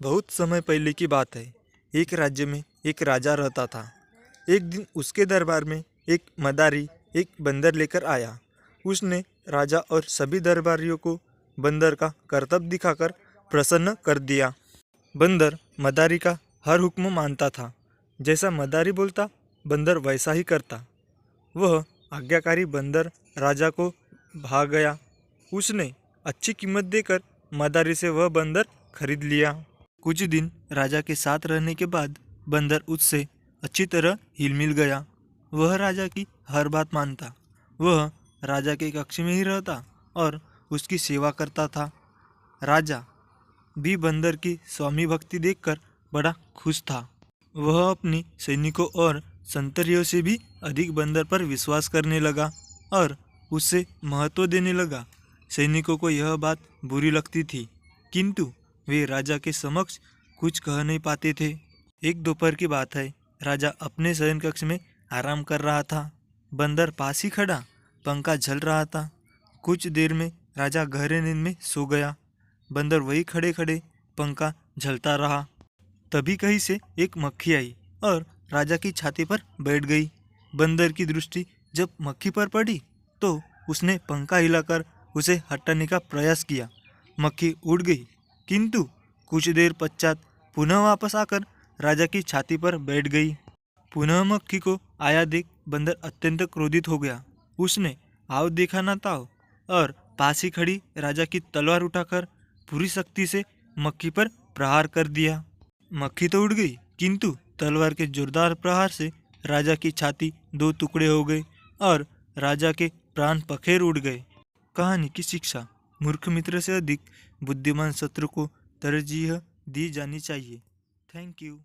बहुत समय पहले की बात है। एक राज्य में एक राजा रहता था। एक दिन उसके दरबार में एक मदारी एक बंदर लेकर आया। उसने राजा और सभी दरबारियों को बंदर का करतब दिखाकर प्रसन्न कर दिया। बंदर मदारी का हर हुक्म मानता था। जैसा मदारी बोलता बंदर वैसा ही करता। वह आज्ञाकारी बंदर राजा को भाग गया। उसने अच्छी कीमत देकर मदारी से वह बंदर खरीद लिया। कुछ दिन राजा के साथ रहने के बाद बंदर उससे अच्छी तरह हिल मिल गया। वह राजा की हर बात मानता। वह राजा के कक्ष में ही रहता और उसकी सेवा करता था। राजा भी बंदर की स्वामी भक्ति देखकर बड़ा खुश था। वह अपनी सैनिकों और संतरियों से भी अधिक बंदर पर विश्वास करने लगा और उससे महत्व देने लगा। सैनिकों को यह बात बुरी लगती थी, किंतु वे राजा के समक्ष कुछ कह नहीं पाते थे। एक दोपहर की बात है। राजा अपने शयन कक्ष में आराम कर रहा था। बंदर पास ही खड़ा पंखा झल रहा था। कुछ देर में राजा गहरे नींद में सो गया। बंदर वही खड़े खड़े पंखा झलता रहा। तभी कहीं से एक मक्खी आई और राजा की छाती पर बैठ गई। बंदर की दृष्टि जब मक्खी पर पड़ी तो उसने पंखा हिलाकर उसे हटाने का प्रयास किया। मक्खी उड़ गई, किंतु कुछ देर पश्चात पुनः वापस आकर राजा की छाती पर बैठ गई। पुनः मक्खी को आया देख बंदर अत्यंत क्रोधित हो गया। उसने आओ देखा ना ताओ और पास ही खड़ी राजा की तलवार उठाकर पूरी शक्ति से मक्खी पर प्रहार कर दिया। मक्खी तो उड़ गई, किंतु तलवार के जोरदार प्रहार से राजा की छाती दो टुकड़े हो गए और राजा के प्राण पखेर उड़ गए। कहानी की शिक्षा: मूर्ख मित्र से अधिक बुद्धिमान शत्रु को तरजीह दी जानी चाहिए। Thank you.